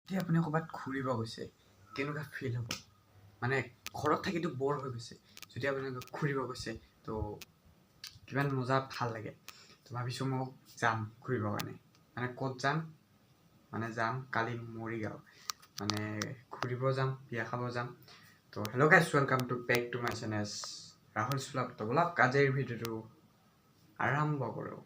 এতিয়া আপুনি ক'ৰবাত ঘূৰিব গৈছে কেনেকুৱা ফিল হ'ব মানে ঘৰত থাকিতো বৰ হৈ গৈছে যদি আপুনি ঘূৰিব গৈছে তো কিমান মজা ভাল লাগে তো ভাবিছোঁ মই যাম ঘূৰিবৰ কাৰণে মানে ক'ত যাম মানে যাম কালি মৰিগাঁও মানে ঘূৰিব যাম বিয়া খাব যাম তো hello' guys welcome to back to my channel Rahul শ্লগ তো ব'লক আজিৰ ভিডিঅ'টো আৰম্ভ কৰোঁ।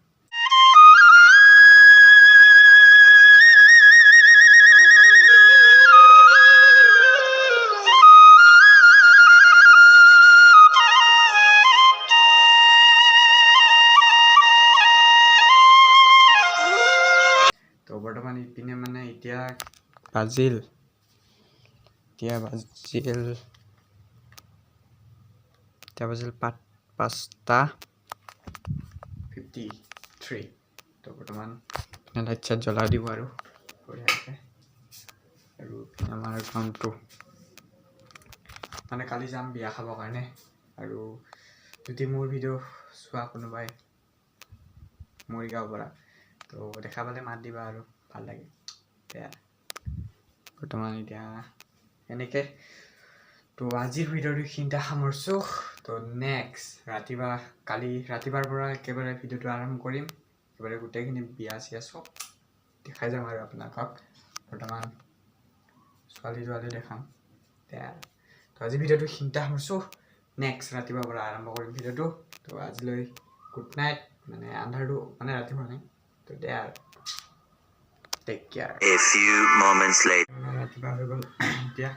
তো বৰ্তমান ইপিনে মানে এতিয়া বাজিল 5:53 তো বৰ্তমান লাইট চাইট জ্বলাই দিব আৰু বঢ়িয়াকৈ আৰু আমাৰ কামটো মানে কালি যাম বিয়া খাবৰ কাৰণে আৰু যদি মোৰ ভিডিঅ' চোৱা কোনোবাই মৰিগাঁৱৰ পৰা তো দেখা পালে মাত দিবা আৰু ভাল লাগে এতিয়া বৰ্তমান এতিয়া এনেকৈ তো আজিৰ ভিডিঅ'টো এইখিনিতে সামৰিছোঁ। তো নেক্সট কালি ৰাতিপুৱাৰ পৰা একেবাৰে ভিডিঅ'টো আৰম্ভ কৰিম একেবাৰে গোটেইখিনি বিয়া চিয়া চব দেখাই যাম আৰু আপোনালোকক বৰ্তমান ছোৱালী দেখাম এতিয়া তো আজি ভিডিঅ'টো এইখিনিতে সামৰিছোঁ। নেক্সট ৰাতিপুৱাৰ পৰা আৰম্ভ কৰিম ভিডিঅ'টো। তো আজিলৈ গুড নাইট মানে আন্ধাৰটো মানে ৰাতিপুৱা নাই তো দে আৰু টেক কেয়াৰ। ৰাতিপুৱা হৈ গ'ল এতিয়া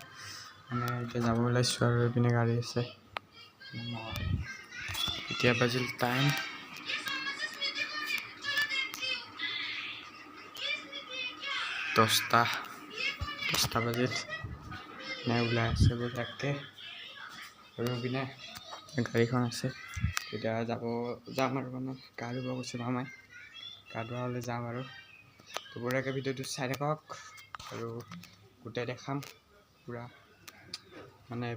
মানে এতিয়া যাব ওলাইছোঁ আৰু এইপিনে গাড়ী আছে এতিয়া বাজিল টাইম 10টা বাজিল মানে ওলাই আছে বঢ়িয়াকৈ আৰু পিনে গাড়ীখন আছে এতিয়া যাম আৰু মানে গা ধুব গৈছে মামাই গা ধোৱা হ'লে যাম আৰু তো বঢ়িয়াকৈ ভিডিঅ'টো চাই থাকক আৰু গোটেই দেখাম পূৰা মানে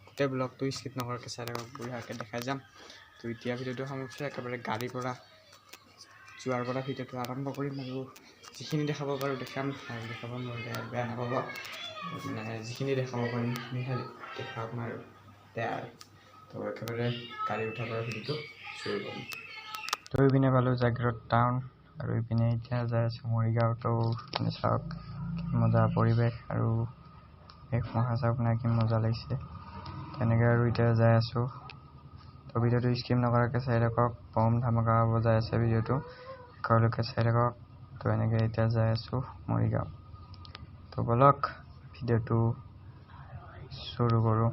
গোটেই ব্লগটো স্কিপ নকৰাকৈ চাই থাকক বঢ়িয়াকৈ দেখাই যাম। তো এতিয়া ভিডিঅ'টো সামৰিছোঁ একেবাৰে গাড়ীৰ পৰা যোৱাৰ পৰা ভিডিঅ'টো আৰম্ভ কৰিম আৰু যিখিনি দেখাব পাৰোঁ দেখাম আৰু দেখাব নোৱাৰিলে বেয়া নাপাব মানে যিখিনি দেখাব পাৰিম সেইখিনি খালি দেখাম আৰু তো একেবাৰে গাড়ী উঠাৰ পৰা ভিডিঅ'টো চুৰু কৰিম। তো ইপিনে পালোঁ জাগিৰোড টাউন আৰু ইপিনে এতিয়া যাই আছোঁ মৰিগাঁৱতো মানে চাওক কি মজা পৰিৱেশ আৰু এক মহাজা আপোনাৰ কি মজা লাগিছে তেনেকৈ আৰু এতিয়া যাই আছোঁ। তো ভিডিঅ'টো স্কিপ নকৰাকৈ চাই থাকক বম ধামাকা হ'ব যাই আছে ভিডিঅ'টো ঘৰলৈকে চাই থাকক। তো এনেকৈ এতিয়া যাই আছোঁ মৰিগাঁও তো ব'লক ভিডিঅ'টো চুৰু কৰোঁ।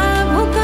আভুক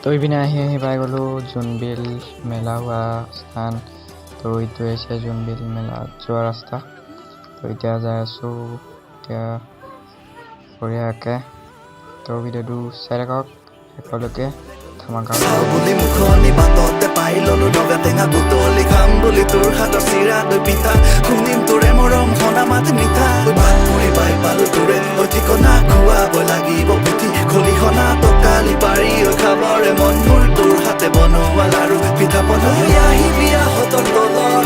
তো ইপিনে আহি পাই গ'লোঁ জোনবিল মেলা হোৱা স্থান। তো এইটোৱে আছে জোনবিল মেলা যোৱা ৰাস্তা। তো এতিয়া যাই আছোঁ এতিয়া বঢ়িয়াকৈ। তো ভিডিঅ'টো চাই থাকক শেষলৈকে। ধামাকা বুলি মুখনি বাটতে পাই ললো ডগা টেঙা বুটলি খাম বুলি তোৰ হাতৰ চিৰা দৈ পিঠা শুনিম তোৰে মৰম সনা মাত মিঠা বাট মুৰি পাই পালো তোৰে ঠিকনা খুৱাব লাগিব পুঠি খলিহনা টকালি পাৰি খাবৰে মন মোৰ তোৰ হাতে বনোৱা লাৰু পিঠা পনা আহিবি আহঁতৰ তলত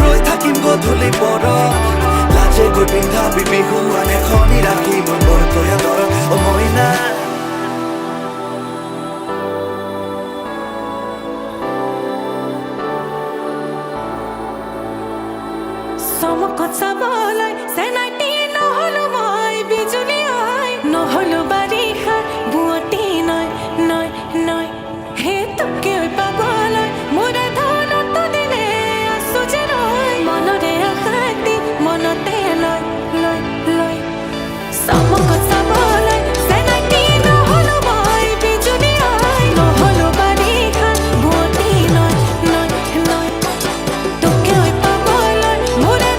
ৰৈ থাকিম গধূলি পৰত লাজে গৈ পিন্ধাবি বিহুৱান এখনি ৰাখি মোৰ বৰ তয়া দৰত মইনা চমকত চাবলৈ চেনাইটি নহলো মই বিজুলী হয় নহলো বাৰিষা বুৱতী নয় নয় নয় হে তোকে পাবলৈ মোৰে ধনত দিনে আছো যে নয় মনৰে আশাতি মনতে লয় লয় লয় চমকত চাবলৈ চেনাইটি নহলো মই বিজুলী হয় নহলো বাৰিষা বুৱতী নয় নয় নয় তোকে পাবলৈ মোৰে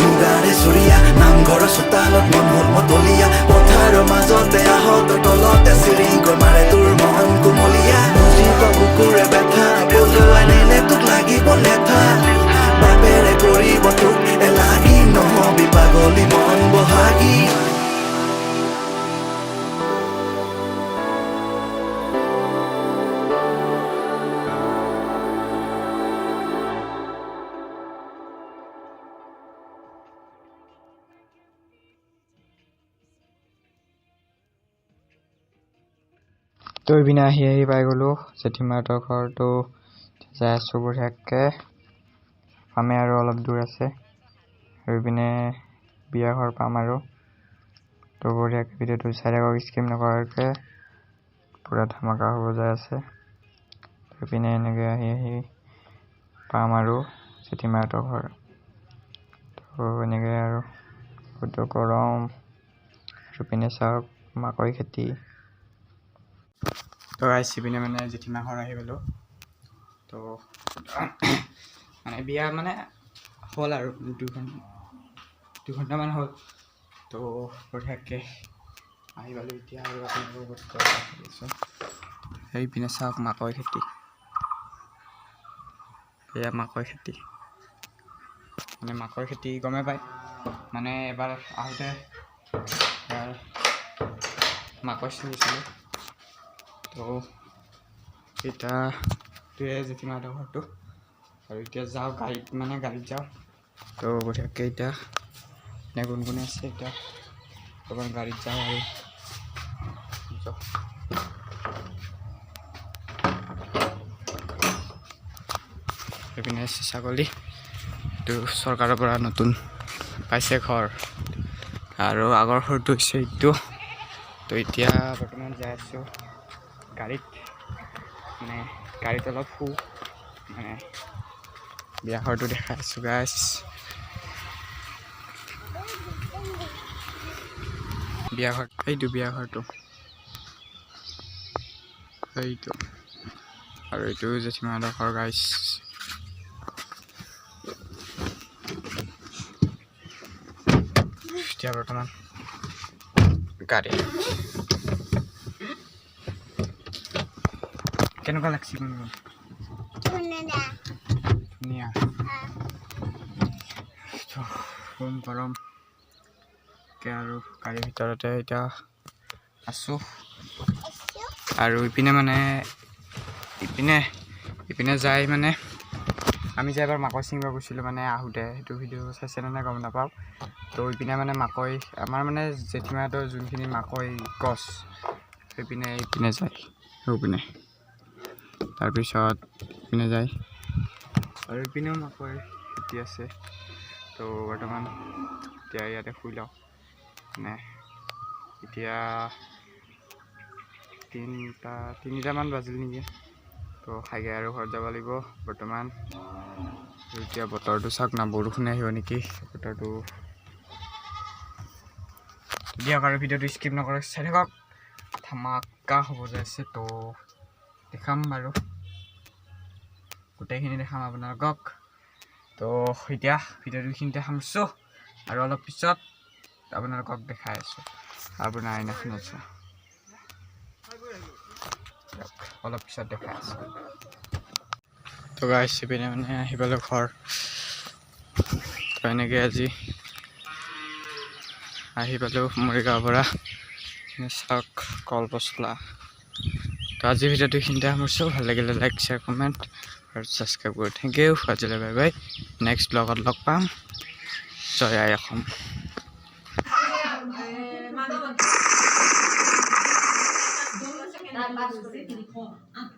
মুগাৰে চুৰিয়া নামঘৰৰ চোতালত মন হ'ল মতলীয়া পথাৰৰ মাজতে আহঁতৰ তলতে চিৰিকৈ মাৰে তোৰ মন কোমলীয়া বুজিব বুকুৰে ব্যথা বজুৱাই নিলে তোক লাগিব লেঠা বাপেৰে কৰিব তোক এলাগি নহবি পাগলী মন বহাগী তো ইপিনে আহি পাই গ'লোঁ জেঠীমাহঁতৰ ঘৰটো যাই আছোঁ বঢ়িয়াকৈ। পামে আৰু অলপ দূৰ আছে আৰু ইপিনে বিয়া ঘৰ পাম আৰু। তো বঢ়িয়াকৈ ভিডিঅ'টো চাই থাকক স্কিপ নকৰাকৈ, পূৰা ধামাকা হ'ব যাই আছে। ইপিনে এনেকৈ আহি পাম আৰু জেঠীমাহঁতৰ ঘৰ। তো এনেকৈ আৰু বহুত গৰম আৰু পিনে চাওক মাকৈ খেতি। তো আহিছে পিনে মানে জেঠীমা ঘৰ আহি গ'লোঁ। তো মানে বিয়া মানে হ'ল আৰু দুঘণ্টামান হ'ল। তো বঢ়িয়াকৈ আহি পালোঁ এতিয়া আৰু আপোনালোকৰ সেইপিনে চাওক মাকৈ খেতি। এয়া মাকৈ খেতি, মানে মাকৈ খেতি গমে পায় মানে এবাৰ আহোঁতে মাকৈ ছিঙিছিলোঁ। তো এতিয়াটোৱে জেঠীমাহঁতৰ ঘৰটো আৰু এতিয়া যাওঁ গাড়ীত যাওঁ। তো বঢ়িয়াকৈ এতিয়া গুণগুণে আছে এতিয়া অকণ গাড়ীত যাওঁ আৰু এইপিনে আছে ছাগলী। এইটো চৰকাৰৰ পৰা নতুন পাইছে ঘৰ আৰু আগৰ ঘৰটো হৈছে এইটো। তো এতিয়া বৰ্তমান যাই আছোঁ গাড়ীত, মানে গাড়ীত অলপ মানে বিয়া ঘৰটো দেখাই আছোঁ গাইছ। বিয়া ঘৰ এইটো, বিয়া ঘৰটো এইটো আৰু এইটো জেঠীমাহঁতৰ ঘৰ গাইছ এতিয়া বৰ্তমান গাড়ী কেনেকুৱা লাগছে ধুনীয়া গৰম গৰমকৈ আৰু গাড়ীৰ ভিতৰতে এতিয়া আছোঁ আৰু ইপিনে যাই মানে আমি যে এবাৰ মাকৈ ছিঙিব গৈছিলোঁ মানে আহোঁতে সেইটো ভিডিঅ' চাইছেনে নাই গম নাপাওঁ তো ইপিনে মানে মাকৈ আমাৰ মানে জেঠীমাহঁতৰ যোনখিনি মাকৈ গছ ইপিনে যায় সেইপিনে তাৰপিছত ইপিনে যায় আৰু ইপিনেও মাকৈ খেতি আছে তো বৰ্তমান এতিয়া ইয়াতে শুই লওঁ মানে এতিয়া 3টামান বাজিল নেকি তো খাইগৈ আৰু ঘৰত যাব লাগিব বৰ্তমান এতিয়া বতৰটো চাওক না বৰষুণে আহিব নেকি বতৰটো দিয়ক আৰু ভিডিঅ'টো স্কিপ নকৰক চাই থাকক ধামাকা হ'ব যাইছে তো দেখাম বাৰু গোটেইখিনি দেখাম আপোনালোকক তো এতিয়া ভিডিঅ'টো এইখিনিতে সামৰিছোঁ আৰু অলপ পিছত আপোনালোকক দেখাই আছোঁ আপোনাৰ আইনাখন আছে অলপ পিছত দেখাই আছোঁ তো গাইছ পিনে মানে আহি পালোঁ ঘৰ তো এনেকৈ আজি আহি পালোঁ মৰিগাঁৱৰ পৰা চাওক কল পচলা তো আজিৰ ভিডিঅ'টো এইখিনিতে সামৰিছোঁ ভাল লাগিলে লাইক শ্বেয়াৰ কমেণ্ট আৰু ছাবস্ক্ৰাইব কৰোঁ থেংক ইউ আজিলৈ বাই বাই নেক্সট ব্লগত লগ পাম জয় আই অসম